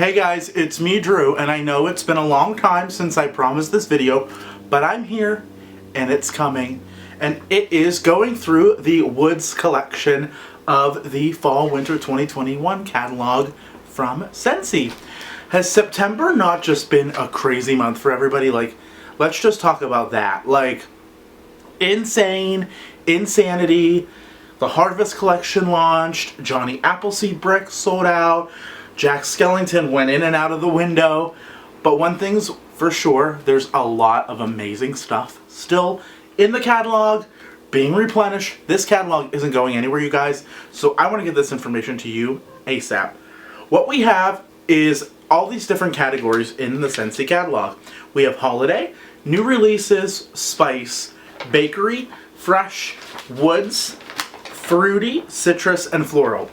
Hey guys, it's me, Drew, and I know it's been a long time since I promised this video, but I'm here, and it's coming, and it is going through the Woods collection of the Fall/Winter 2021 catalog from Scentsy. Has September not just been a crazy month for everybody? Like, let's just talk about that. Like, insane, insanity, the Harvest collection launched, Johnny Appleseed Brick sold out, Jack Skellington went in and out of the window. But one thing's for sure, there's a lot of amazing stuff still in the catalog being replenished. This catalog isn't going anywhere, you guys, so I want to get this information to you ASAP. What we have is all these different categories in the Scentsy catalog. We have holiday, new releases, spice, bakery, fresh, woods, fruity, citrus, and floral.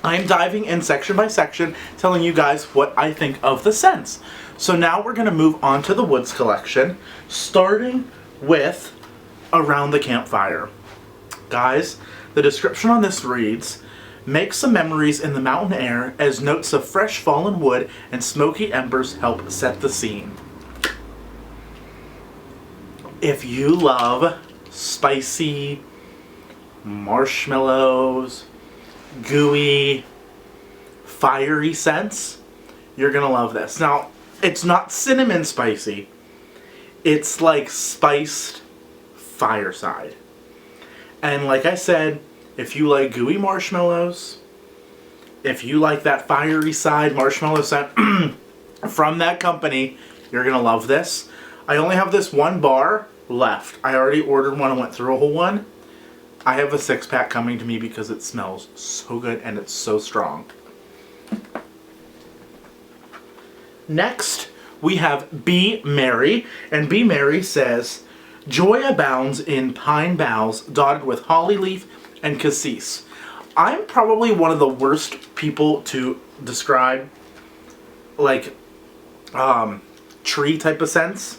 I'm diving in section by section, telling you guys what I think of the scents. So now we're going to move on to the Woods collection, starting with Around the Campfire. Guys, the description on this reads, "Make some memories in the mountain air as notes of fresh fallen wood and smoky embers help set the scene." If you love spicy marshmallows, gooey, fiery scents, you're gonna love this. Now, it's not cinnamon spicy. It's like spiced fireside. And like I said, if you like gooey marshmallows, if you like that fiery side marshmallow scent from that company, you're gonna love this. I only have this one bar left. I already ordered one and went through a whole one. I have a 6-pack coming to me because it smells so good and it's so strong. Next, we have Be Merry, and Be Merry says, "Joy abounds in pine boughs dotted with holly leaf and cassis." I'm probably one of the worst people to describe like tree type of scents.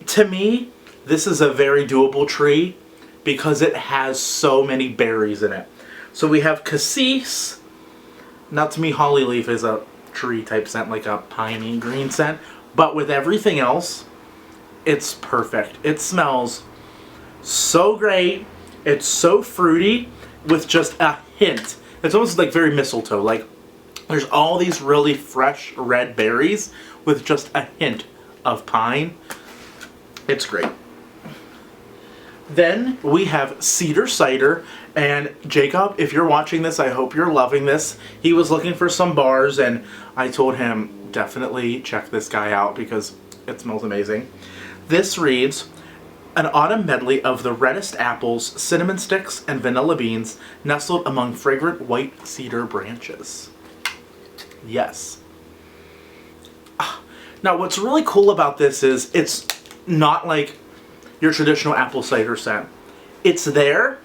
To me, this is a very doable tree because it has so many berries in it. So we have cassis. Now to me, holly leaf is a tree type scent, like a piney green scent. But with everything else, it's perfect. It smells so great. It's so fruity with just a hint. It's almost like very mistletoe. Like there's all these really fresh red berries with just a hint of pine. It's great. Then we have Cedar Cider, and Jacob, if you're watching this, I hope you're loving this. He was looking for some bars, and I told him definitely check this guy out because it smells amazing. This reads, "An autumn medley of the reddest apples, cinnamon sticks, and vanilla beans nestled among fragrant white cedar branches." Yes. Now what's really cool about this is it's not like your traditional apple cider scent. It's there,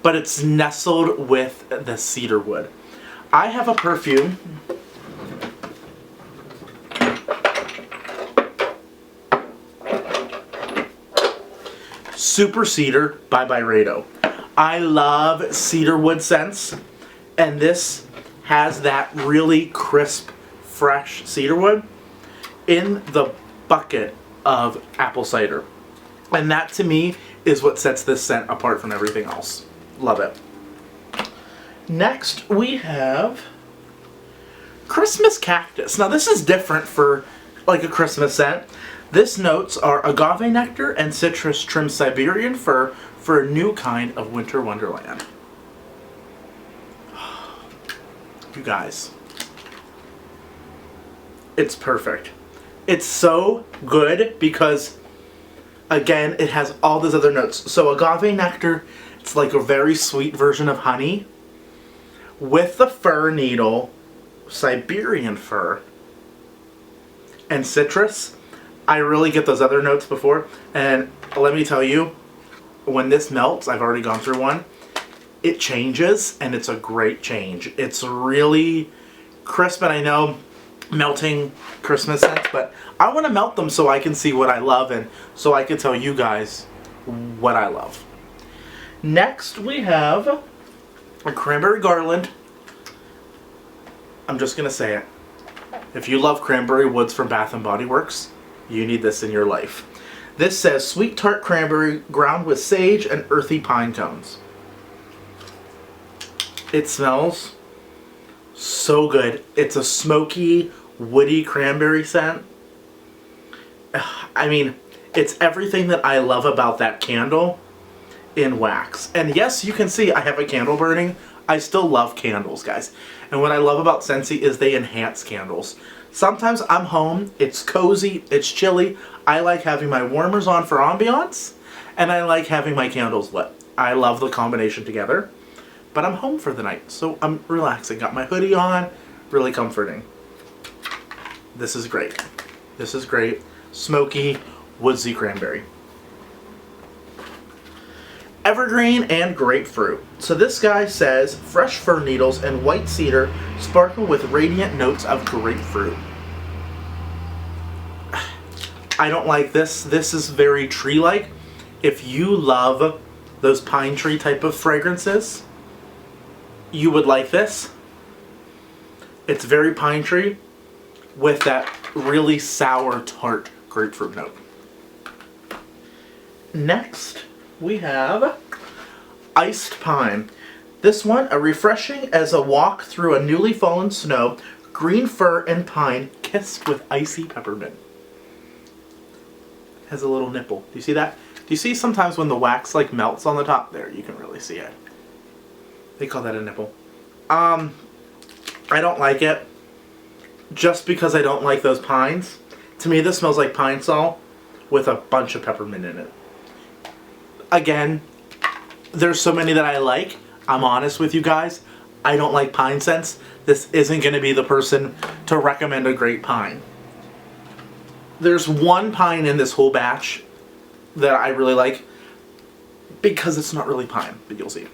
but it's nestled with the cedar wood. I have a perfume Super Cedar by Byredo. I love cedar wood scents, and this has that really crisp, fresh cedar wood in the bucket of apple cider. And that to me is what sets this scent apart from everything else. Love it. Next we have Christmas Cactus. Now this is different for like a Christmas scent. This notes are agave nectar and citrus trimmed Siberian fir for a new kind of winter wonderland. You guys, it's perfect. It's so good because again, it has all those other notes. So agave nectar, it's like a very sweet version of honey with the fir needle, Siberian fir, and citrus. I really get those other notes before, and let me tell you, when this melts, I've already gone through one, it changes, and it's a great change. It's really crisp, and I know melting Christmas scents, but I want to melt them so I can see what I love and so I can tell you guys what I love. Next we have a Cranberry Garland, I'm just going to say it. If you love cranberry woods from Bath & Body Works, you need this in your life. This says sweet tart cranberry ground with sage and earthy pine cones. It smells so good. It's a smoky, woody cranberry scent. I mean, it's everything that I love about that candle in wax. And yes, you can see I have a candle burning. I still love candles, guys. And what I love about Scentsy is they enhance candles. Sometimes I'm home, it's cozy, it's chilly. I like having my warmers on for ambiance, and I like having my candles lit. I love the combination together. But I'm home for the night, so I'm relaxing. Got my hoodie on, really comforting. This is great. This is great. Smoky, woodsy cranberry. Evergreen and grapefruit. So this guy says fresh fir needles and white cedar sparkle with radiant notes of grapefruit. I don't like this. This is very tree-like. If you love those pine tree type of fragrances, you would like this. It's very pine tree with that really sour tart grapefruit note. Next, we have iced pine. This one, a refreshing as a walk through a newly fallen snow, green fir and pine kissed with icy peppermint. Has a little nipple. Do you see that? Do you see sometimes when the wax like melts on the top? There, you can really see it. They call that a nipple. I don't like it just because I don't like those pines. To me, this smells like pine sol with a bunch of peppermint in it. Again, there's so many that I like. I'm honest with you guys. I don't like pine scents. This isn't going to be the person to recommend a great pine. There's one pine in this whole batch that I really like because it's not really pine, but you'll see.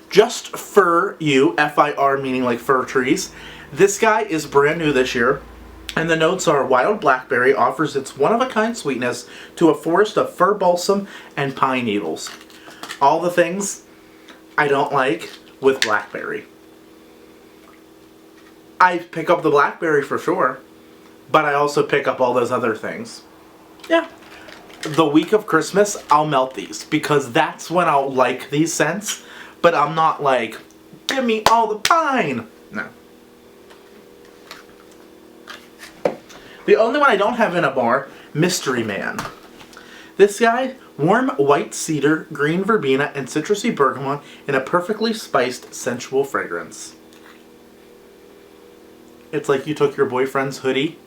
Just Fir You, F-I-R meaning like fir trees. This guy is brand new this year. And the notes are wild blackberry offers its one-of-a-kind sweetness to a forest of fir balsam and pine needles. All the things I don't like with blackberry. I pick up the blackberry for sure, but I also pick up all those other things. Yeah. The week of Christmas, I'll melt these because that's when I'll like these scents, but I'm not like, give me all the pine. No. The only one I don't have in a bar, Mystery Man. This guy, warm white cedar, green verbena, and citrusy bergamot in a perfectly spiced, sensual fragrance. It's like you took your boyfriend's hoodie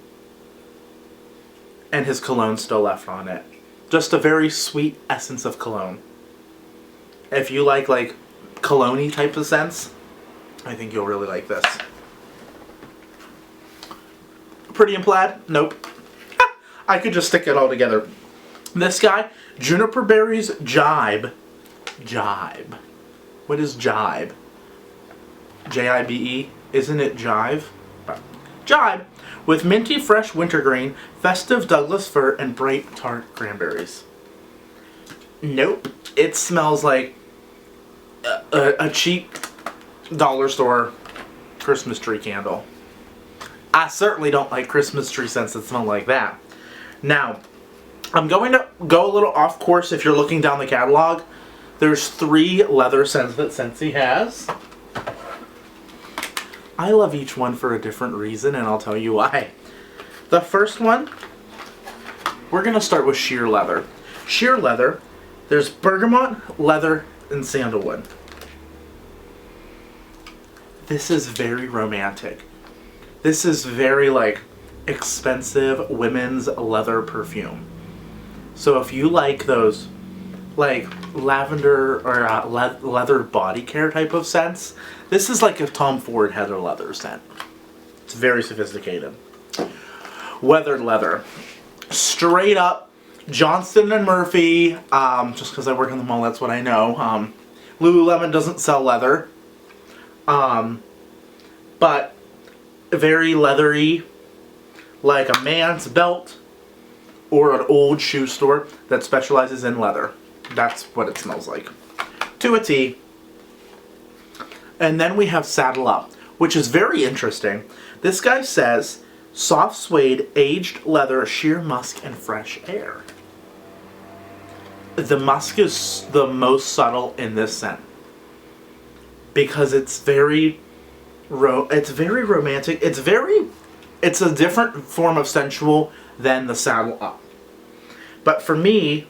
and his cologne still left on it. Just a very sweet essence of cologne. If you like cologne-y type of scents, I think you'll really like this. Pretty in plaid? Nope. I could just stick it all together. This guy, Juniper Berries Jive. Jive. What is Jive? J-I-B-E? Isn't it Jive? Jive. With minty fresh wintergreen, festive Douglas fir, and bright tart cranberries. Nope. It smells like a cheap dollar store Christmas tree candle. I certainly don't like Christmas tree scents that smell like that. Now, I'm going to go a little off course if you're looking down the catalog. There's 3 leather scents that Scentsy has. I love each one for a different reason, and I'll tell you why. The first one, we're going to start with sheer leather. Sheer leather, there's bergamot, leather, and sandalwood. This is very romantic. This is very expensive women's leather perfume. So if you like those lavender or leather body care type of scents, this is like a Tom Ford heather leather scent. It's very sophisticated. Weathered leather. Straight up Johnston & Murphy, just because I work in the mall, that's what I know. Lululemon doesn't sell leather. But very leathery, like a man's belt or an old shoe store that specializes in leather. That's what it smells like. To a T. And then we have Saddle Up. which is very interesting. This guy says, soft suede, aged leather, sheer musk, and fresh air. The musk is the most subtle in this scent because it's very romantic. It's a different form of sensual than the Saddle Up. But for me,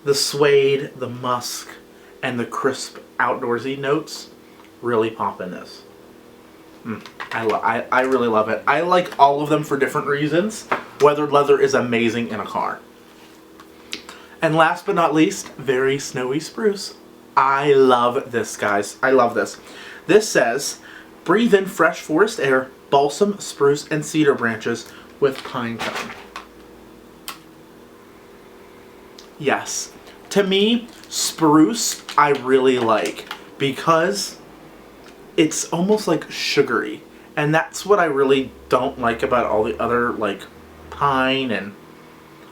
the suede, the musk, and the crisp outdoorsy notes really pop in this. I really love it. I like all of them for different reasons. Weathered leather is amazing in a car. And last but not least, very snowy spruce. I love this, guys. I love this. This says, breathe in fresh forest air, balsam, spruce, and cedar branches with pine cone. Yes. To me, spruce I really like because it's almost like sugary. And that's what I really don't like about all the other like pine and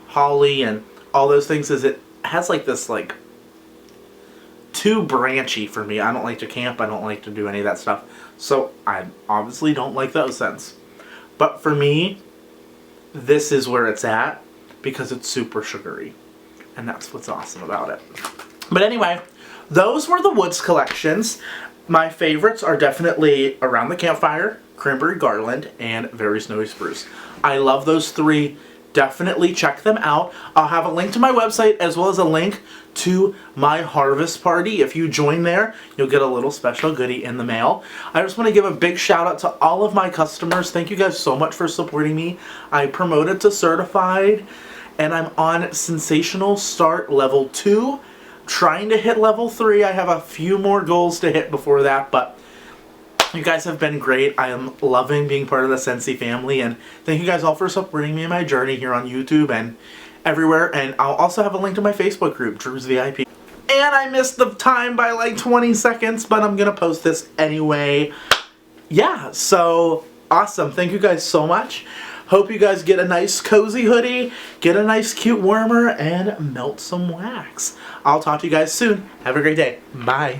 holly and all those things, is it has like this like too branchy for me. I don't like to camp. I don't like to do any of that stuff. So I obviously don't like those scents. But for me, this is where it's at because it's super sugary. And that's what's awesome about it. But anyway, those were the Woods collections. My favorites are definitely Around the Campfire, Cranberry Garland, and Very Snowy Spruce. I love those three. Definitely check them out. I'll have a link to my website as well as a link to my harvest party. If you join there, you'll get a little special goodie in the mail. I just want to give a big shout out to all of my customers. Thank you guys so much for supporting me. I promoted to certified and I'm on Sensational Start Level 2. Trying to hit Level 3. I have a few more goals to hit before that, but you guys have been great. I am loving being part of the Scentsy family, and thank you guys all for supporting me in my journey here on YouTube and everywhere. And I'll also have a link to my Facebook group, Drew's VIP. And I missed the time by like 20 seconds, but I'm gonna post this anyway. Yeah, so awesome. Thank you guys so much. Hope you guys get a nice cozy hoodie, get a nice cute warmer, and melt some wax. I'll talk to you guys soon. Have a great day. Bye.